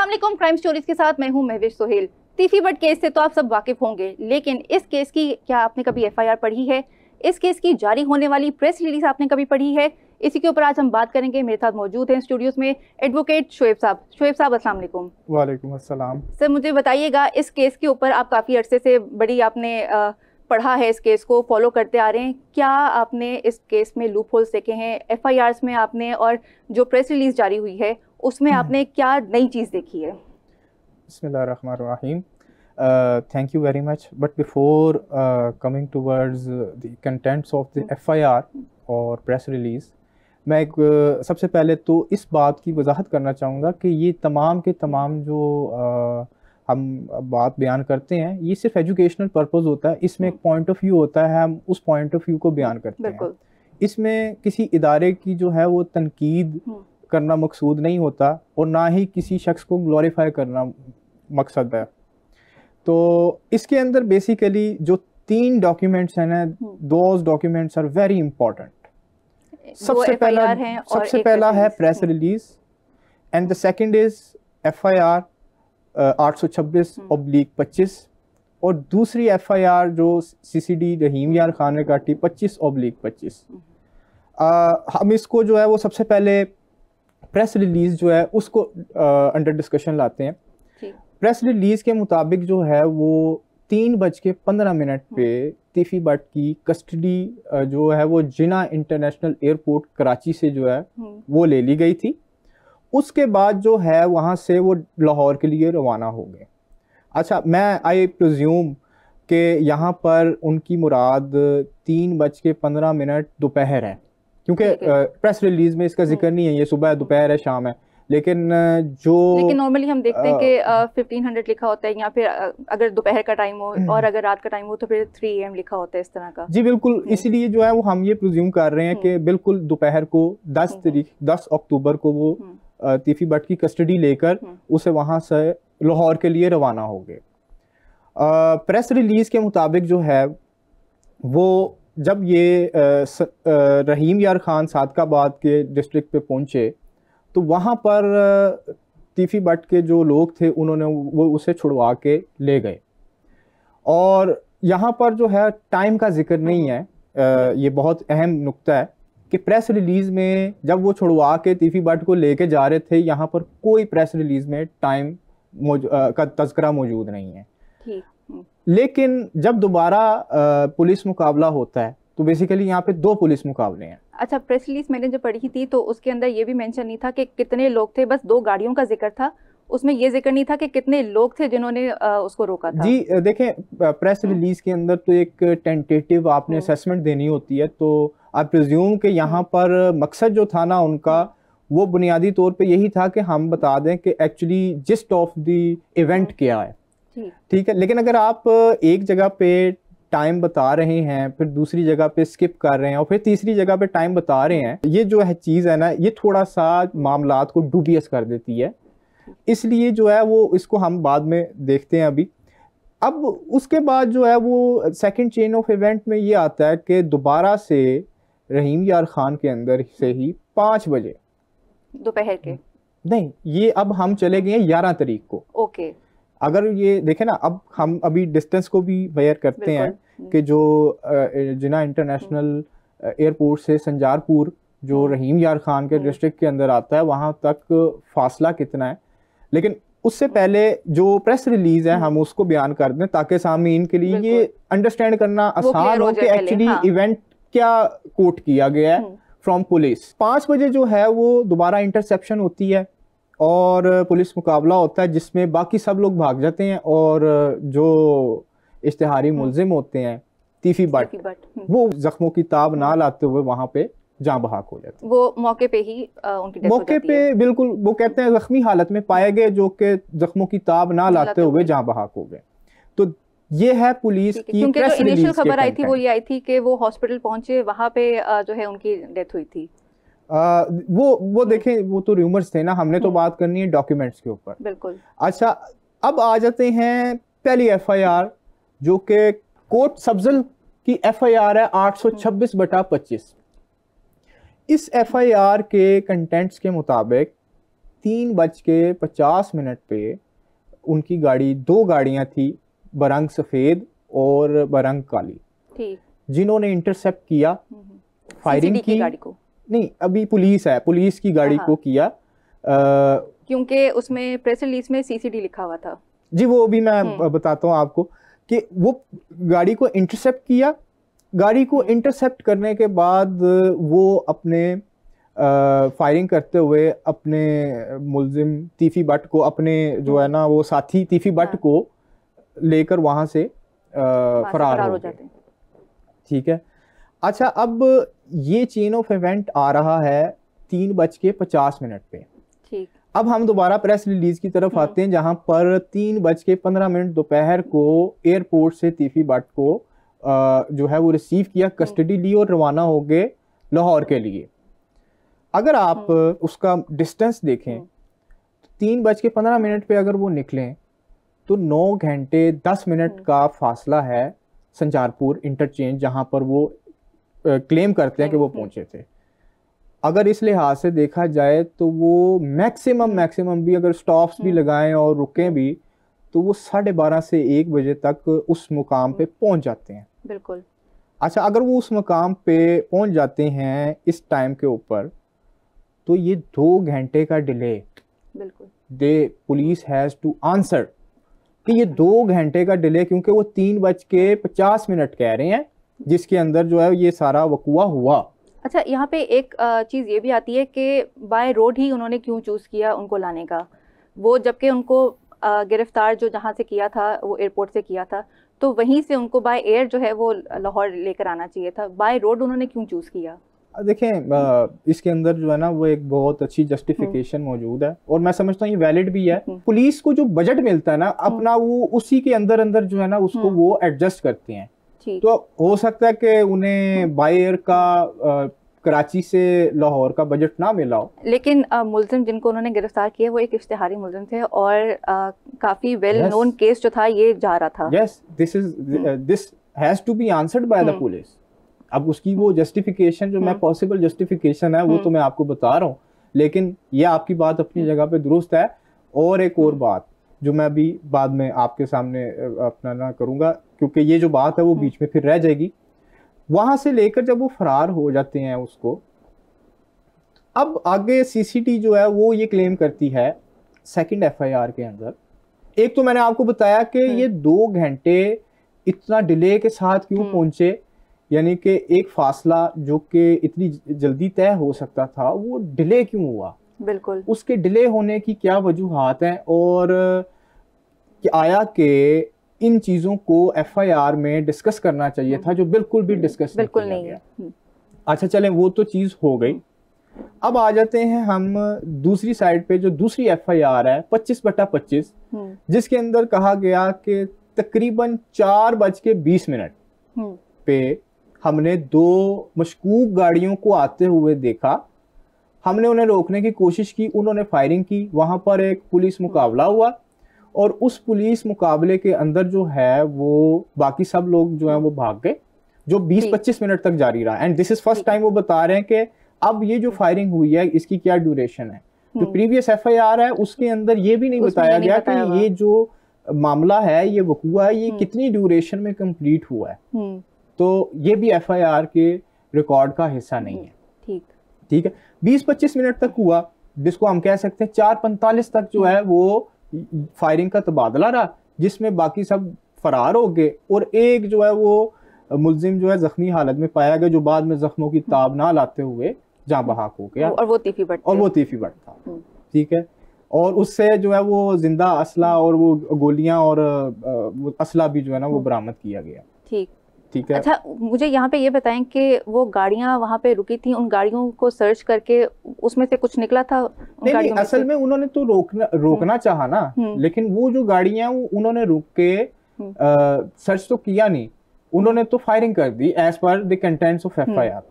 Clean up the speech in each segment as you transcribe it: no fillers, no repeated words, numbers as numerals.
अस्सलाम crime stories के साथ मैं हूं महविश सोहेल। तीफी बट केस से तो आप सब वाकिफ होंगे, लेकिन इस केस की क्या आपने कभी एफआईआर पढ़ी है? इस केस की जारी होने वाली प्रेस रिलीज आपने कभी पढ़ी है? इसी के ऊपर आज हम बात करेंगे। मेरे साथ मौजूद हैं स्टूडियोज में एडवोकेट शुएब साहब। शुएब साहब अस्सलाम वालेकुम। वालेकुम अस्सलाम। सर मुझे बताइएगा, इस केस के ऊपर आप काफ़ी अरसे से बड़ी आपने पढ़ा है, इस केस को फॉलो करते आ रहे हैं। क्या आपने इस केस में लूप होल्स देखे हैं एफआईआर्स में आपने, और जो प्रेस रिलीज जारी हुई है उसमें आपने क्या नई चीज़ देखी है? बिस्मिल्लाहिर्रहमानिर्रहीम। Thank you very much. But before coming towards the contents of the FIR और प्रेस रिलीज़, मैं एक सबसे पहले तो इस बात की वजाहत करना चाहूँगा कि ये तमाम के तमाम जो हम बात बयान करते हैं, ये सिर्फ एजुकेशनल पर्पस होता है। इसमें एक पॉइंट ऑफ व्यू होता है, हम उस पॉइंट ऑफ व्यू को बयान करते हैं। इसमें किसी इदारे की जो है वो तनकीद करना मकसूद नहीं होता, और ना ही किसी शख्स को ग्लोरीफाई करना मकसद है। तो इसके अंदर बेसिकली जो 3 डॉक्यूमेंट्स हैं ना, those documents are very important. सबसे पहला है press release, and the second is FIR 826/25, और दूसरी FIR जो CCD रहीम यार खान ने काटी 25/25। हम इसको जो है वो सबसे पहले प्रेस रिलीज जो है उसको अंडर डिस्कशन लाते हैं। प्रेस रिलीज के मुताबिक जो है वो 3:15 पे तीफी बट की कस्टडी जो है वो जिना इंटरनेशनल एयरपोर्ट कराची से जो है वो ले ली गई थी। उसके बाद जो है वहाँ से वो लाहौर के लिए रवाना हो गए। अच्छा, मैं आई प्रिज्यूम कि यहाँ पर उनकी मुराद 3:15 दोपहर है, क्योंकि प्रेस रिलीज में इसका जिक्र नहीं है ये सुबह दोपहर है शाम है, लेकिन नॉर्मली हम देखते हैं कि 1500 लिखा होता है, या फिर अगर दोपहर का टाइम हो और अगर रात का टाइम हो तो फिर 3 AM लिखा होता है, इस तरह का। जी बिल्कुल, इसीलिए जो है वो हम ये प्रिज्यूम कर रहे हैं कि बिल्कुल दोपहर को 10 अक्टूबर को वो तीफी बट की कस्टडी लेकर उसे वहां से लाहौर के लिए रवाना हो गए। प्रेस रिलीज के मुताबिक जो है वो जब ये रहीम यार खान सादकाबाद के डिस्ट्रिक्ट पे पहुंचे तो वहाँ पर तीफी बट के जो लोग थे उन्होंने वो उसे छुड़वा के ले गए। और यहाँ पर जो है टाइम का जिक्र नहीं है, ये बहुत अहम नुक्ता है कि प्रेस रिलीज में जब वो छुड़वा के तीफी बट को लेके जा रहे थे, यहाँ पर कोई प्रेस रिलीज में टाइम का तज़किरा मौजूद नहीं है। लेकिन जब दोबारा पुलिस मुकाबला होता है तो बेसिकली यहाँ पे 2 पुलिस मुकाबले हैं। अच्छा, प्रेस रिलीज मैंने जो पढ़ी थी तो उसके अंदर ये भी मेंशन नहीं था कि कितने लोग थे, बस 2 गाड़ियों का जिक्र था। उसमें ये जिक्र नहीं था कि कितने लोग थे जिन्होंने उसको रोका था। जी देखें, प्रेस रिलीज के अंदर तो एक टेंटेटिव आपने असेसमेंट देनी होती है, तो आप प्रिज्यूम के यहाँ पर मकसद जो था ना उनका, वो बुनियादी तौर पे यही था कि हम बता दें कि actually gist of the event क्या है। ठीक है, लेकिन अगर आप एक जगह पे टाइम बता रहे हैं, फिर दूसरी जगह पे स्किप कर रहे हैं, और फिर तीसरी जगह पे टाइम बता रहे हैं, ये जो है चीज़ है ना, ये थोड़ा सा मामलात को डूबियस कर देती है। इसलिए जो है वो इसको हम बाद में देखते हैं अभी। अब उसके बाद जो है वो सेकंड चेन ऑफ इवेंट में ये आता है कि दोबारा से रहीम यार खान के अंदर से ही 5 बजे दोपहर के नहीं, ये अब हम चले गए 11 तारीख को। ओके, अगर ये देखें ना, अब हम अभी डिस्टेंस को भी वेयर करते हैं कि जो जिना इंटरनेशनल एयरपोर्ट से संजारपुर जो रहीम यार खान के डिस्ट्रिक्ट के अंदर आता है, वहाँ तक फासला कितना है। लेकिन उससे पहले जो प्रेस रिलीज है हम उसको बयान कर दें ताकि सामीन के लिए ये अंडरस्टैंड करना आसान हो कि एक्चुअली इवेंट क्या कोट किया गया है फ्रॉम पुलिस। 5 बजे जो है वो दोबारा इंटरसेप्शन होती है और पुलिस मुकाबला होता है, जिसमें बाकी सब लोग भाग जाते हैं, और जो इश्तिहारी मुलजिम होते हैं तीफी बट वो जख्मों की ताब ना लाते हुए वहाँ पे जाँ बहक हो जाते हैं। वो मौके पे ही उनकी डेथ हो जाती है। मौके पे बिल्कुल, वो कहते हैं जख्मी हालत में पाए गए, जो कि जख्मों की ताब ना लाते हुए जाँ बहक हो गए। तो ये है पुलिस की क्योंकि जो इनिशियल खबर आई थी वो ये आई थी कि वो हॉस्पिटल पहुंचे, वहाँ पे जो है उनकी डेथ हुई थी। वो देखें, वो तो रूमर्स थे ना, हमने तो बात करनी है डॉक्यूमेंट्स के ऊपर। बिल्कुल। अच्छा, अब आ जाते हैं पहली FIR जो कि कोट सब्जल की FIR है 826/25। इस FIR के कंटेंट्स के मुताबिक 3:50 पे उनकी गाड़ी, 2 गाड़ियां थी, बरंग सफेद और बरंग काली, ठीक, जिन्होंने इंटरसेप्ट किया, फायरिंग CCD की गाड़ी को। नहीं, अभी पुलिस है, पुलिस की गाड़ी को किया, क्योंकि उसमें प्रेस रिलीज में CCD लिखा हुआ था। जी वो भी मैं बताता हूँ आपको कि वो गाड़ी को इंटरसेप्ट किया। गाड़ी को इंटरसेप्ट करने के बाद वो अपने फायरिंग करते हुए अपने मुलजिम तीफी भट्ट को, अपने जो है ना वो साथी तीफी भट्ट को लेकर वहां से फरार हो जाते हैं। ठीक है, अच्छा अब ये चेन ऑफ इवेंट आ रहा है 3:50 पे। ठीक, अब हम दोबारा प्रेस रिलीज की तरफ आते हैं, जहां पर 3:15 दोपहर को एयरपोर्ट से तीफी भट्ट को जो है वो रिसीव किया, कस्टडी ली और रवाना हो गए लाहौर के लिए। अगर आप उसका डिस्टेंस देखें, 3:15 पे अगर वो निकलें तो 9 घंटे 10 मिनट का फासला है संचारपुर इंटरचेंज, जहां पर वो क्लेम करते हैं कि वो पहुंचे थे। अगर इस लिहाज से देखा जाए तो वो मैक्सिमम भी अगर स्टॉप्स भी लगाएं और रुकें भी तो वो 12:30 से 1 बजे तक उस मुकाम पे पहुंच जाते हैं। बिल्कुल। अच्छा, अगर वो उस मुकाम पे पहुंच जाते हैं इस टाइम के ऊपर, तो ये 2 घंटे का डिले, बिल्कुल, पुलिस हैज टू आंसर कि ये 2 घंटे का डिले, क्योंकि वो 3:50 कह रहे हैं जिसके अंदर जो है ये सारा वकुआ हुआ। अच्छा, यहाँ पे एक चीज़ ये भी आती है कि बाय रोड ही उन्होंने क्यों चूज़ किया उनको लाने का, वो जबकि उनको गिरफ्तार जो जहाँ से किया था वो एयरपोर्ट से किया था, तो वहीं से उनको बाय एयर जो है वो लाहौर लेकर आना चाहिए था। बाय रोड उन्होंने क्यों चूज़ किया? देखें, इसके अंदर जो है ना वो एक बहुत अच्छी जस्टिफिकेशन मौजूद है और मैं समझता हूँ ये वैलिड भी है। पुलिस को जो बजट मिलता है ना अपना, वो उसी के अंदर जो है ना उसको वो एडजस्ट करते हैं। तो हो सकता है कि उन्हें बाय एयर का कराची से लाहौर का बजट ना मिला हो, लेकिन मुलजिम जिनको उन्होंने गिरफ्तार किया वो एक इश्तिहारी मुलजिम थे और काफी वेल नोन केस जो था ये जा रहा था। Yes, this has to be answered by the police. अब उसकी वो जस्टिफिकेशन जो मैं पॉसिबल जस्टिफिकेशन है वो तो मैं आपको बता रहा हूँ, लेकिन ये आपकी बात अपनी जगह पे दुरुस्त है। और एक और बात जो मैं अभी बाद में आपके सामने अपना ना करूंगा, क्योंकि ये जो बात है वो बीच में फिर रह जाएगी। वहां से लेकर जब वो फरार हो जाते हैं उसको, अब आगे सीसीटी जो है वो ये क्लेम करती है सेकंड एफआईआर के अंदर। एक तो मैंने आपको बताया कि ये 2 घंटे इतना डिले के साथ क्यों पहुंचे, यानी कि एक फासला जो कि इतनी जल्दी तय हो सकता था वो डिले क्यों हुआ। बिल्कुल, उसके डिले होने की क्या वजूहात हैं और आया कि इन चीजों को एफआईआर में डिस्कस करना चाहिए था, जो बिल्कुल भी डिस्कस नहीं है। अच्छा चलें, वो तो चीज हो गई। अब आ जाते हैं हम दूसरी साइड पे, जो दूसरी एफआईआर है 25/25, जिसके अंदर कहा गया कि तकरीबन 4:20 पे हमने 2 मशकूक गाड़ियों को आते हुए देखा। हमने उन्हें रोकने की कोशिश की, उन्होंने फायरिंग की, वहां पर एक पुलिस मुकाबला हुआ और उस पुलिस मुकाबले के अंदर जो है वो बाकी सब लोग जो हैं वो भाग गए, जो 20-25 मिनट तक जारी रहा। And this is first time वो बता रहे हैं कि अब ये जो फायरिंग हुई है इसकी क्या ड्यूरेशन है। जो प्रीवियस एफआईआर है उसके अंदर ये भी नहीं बताया गया कि ये जो मामला है, ये वकूआ है, ये कितनी ड्यूरेशन में कंप्लीट हुआ है। तो ये भी एफआईआर के रिकॉर्ड का हिस्सा नहीं है। ठीक है, 20-25 मिनट तक हुआ, जिसको हम कह सकते हैं 4:45 तक जो है वो फायरिंग का तबादला रहा, जिसमें बाकी सब फरार हो गए और एक जो है वो मुलजिम जो है जख्मी हालत में पाया गया, जो बाद में जख्मों की ताब ना लाते हुए जाँ बहक हो गया, और वो तीफी भट्ट था। ठीक है, और उससे जो है वो जिंदा असला और वो गोलियां और वो असला भी जो है ना वो बरामद किया गया। ठीक है। अच्छा, मुझे यहाँ पे ये बताएं कि वो गाड़ियाँ वहाँ पे रुकी थी, उन गाड़ियों को सर्च करके उसमें से कुछ निकला था? नहीं, असल में उन्होंने तो रोकना चाहा ना, लेकिन वो जो गाड़ियाँ उन्होंने रुक के सर्च तो किया नहीं, उन्होंने तो फायरिंग कर दी as per the contents of FIR.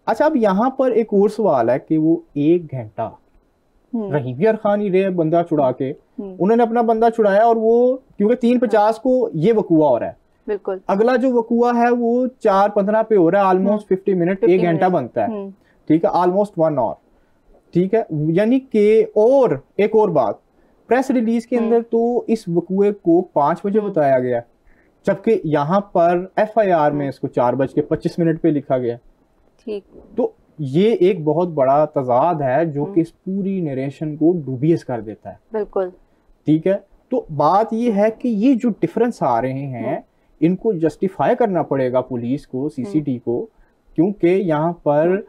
अच्छा, अब यहाँ पर एक और सवाल है कि वो 1 घंटा रहीम यार खान ही रहे बंदा छुड़ा के, उन्होंने अपना बंदा छुड़ाया और वो क्योंकि 3:50 को ये वकूआ हो रहा है, बिल्कुल अगला जो वकूआ है वो 4:15 पे हो रहा है, ऑलमोस्ट 50 मिनट, 1 घंटा बनता है। ठीक है, ऑलमोस्ट 1 आवर। ठीक है, यानी कि और एक और बात, प्रेस रिलीज के अंदर तो इस वकूए को 5 बजे बताया गया, जबकि यहाँ पर एफआईआर में इसको 4:25 पे लिखा गया। ठीक, तो ये एक बहुत बड़ा तजाद है जो कि इस पूरी नरेशन को डूबियस कर देता है। बिल्कुल, ठीक है। तो बात ये है कि ये जो डिफरेंस आ रहे हैं इनको जस्टिफाई करना पड़ेगा पुलिस को, सीसीटी को, क्योंकि यहाँ पर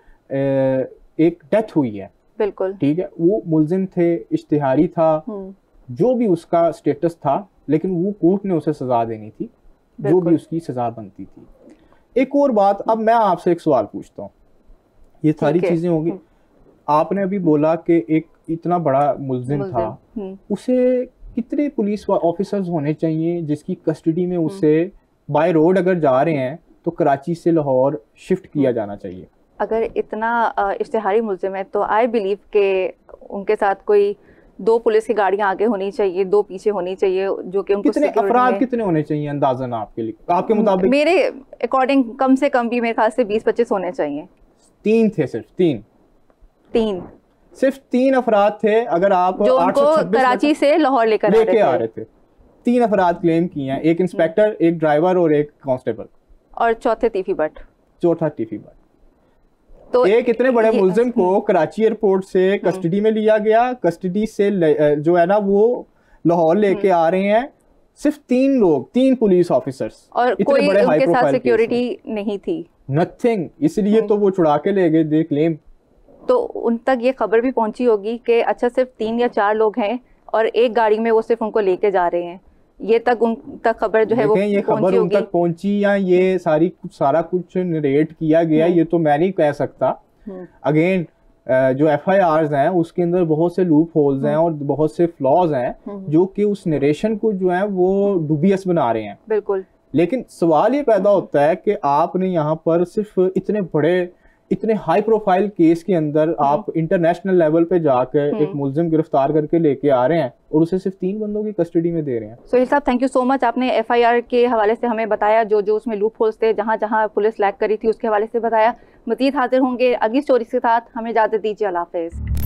एक डेथ हुई है। बिल्कुल, ठीक है, वो मुलजिम थे, इश्तिहारी था, जो भी उसका स्टेटस था, लेकिन वो कोर्ट ने उसे सजा देनी थी, जो भी उसकी सजा बनती थी। एक और बात, अब मैं आपसे एक सवाल पूछता हूँ, ये सारी चीजें होंगी, आपने अभी बोला कि एक इतना बड़ा मुलजिम था, उसे कितने पुलिस ऑफिसर्स होने चाहिए जिसकी कस्टडी में उसे बाय रोड अगर जा रहे हैं तो कराची से लाहौर शिफ्ट किया जाना चाहिए? अगर इतना इश्तिहारी मुलजिम है तो आई बिलीव के उनके साथ कोई 2 पुलिस की गाड़ियां आगे होनी चाहिए, 2 पीछे होनी चाहिए, जो कि उनको कितने अफराद कितने होने चाहिए अंदाजन आपके लिए, आपके मुताबिक? मेरे अकॉर्डिंग कम से कम भी मेरे ख्याल से 20-25 होने चाहिए। 3 थे, सिर्फ 3 अफराद थे। अगर आप जो उनको कराची से लाहौर लेकर आ रहे थे, 3 अफराद क्लेम किए हैं, एक इंस्पेक्टर, एक ड्राइवर और एक कांस्टेबल, और चौथा टीफी भट्ट। तो एक इतने बड़े मुलजिम को कराची एयरपोर्ट से कस्टडी में लिया गया, कस्टडी से जो है ना वो लाहौर लेके आ रहे हैं, सिर्फ 3 लोग, 3 पुलिस ऑफिसर्स, और कोई उनके साथ सिक्योरिटी नहीं थी, नथिंग, इसलिए तो वो छुड़ा के ले गए दे क्लेम। तो उन तक ये खबर भी पहुंची होगी कि अच्छा सिर्फ 3 या 4 लोग हैं और एक गाड़ी में वो सिर्फ उनको लेके जा रहे हैं, ये तक उन तक खबर जो है वो ये खबर उन तक पहुंची या ये सारा कुछ नरेट किया गया, ये तो मैं नहीं कह सकता। अगेन जो एफआईआर्स हैं उसके अंदर बहुत से लूप होल्स हैं और बहुत से फ्लॉज हैं जो कि उस नरेशन को जो है वो डुबियस बना रहे हैं। बिल्कुल, लेकिन सवाल ये पैदा होता है कि आपने यहाँ पर सिर्फ इतने हाई प्रोफाइल केस के अंदर आप इंटरनेशनल लेवल पे जाकर एक मुलजिम गिरफ्तार करके लेके आ रहे हैं और उसे सिर्फ 3 बंदों की कस्टडी में दे रहे हैं। सोहेल साहब, थैंक यू सो मच, आपने एफआईआर के हवाले से हमें बताया, जो उसमें लूप होल्स थे, जहां जहां पुलिस लैग करी थी उसके हवाले से बताया। मजीद हाजिर होंगे अगली स्टोरी के साथ, हमें इजाजत दीजिए, अल्लाह हाफिज़।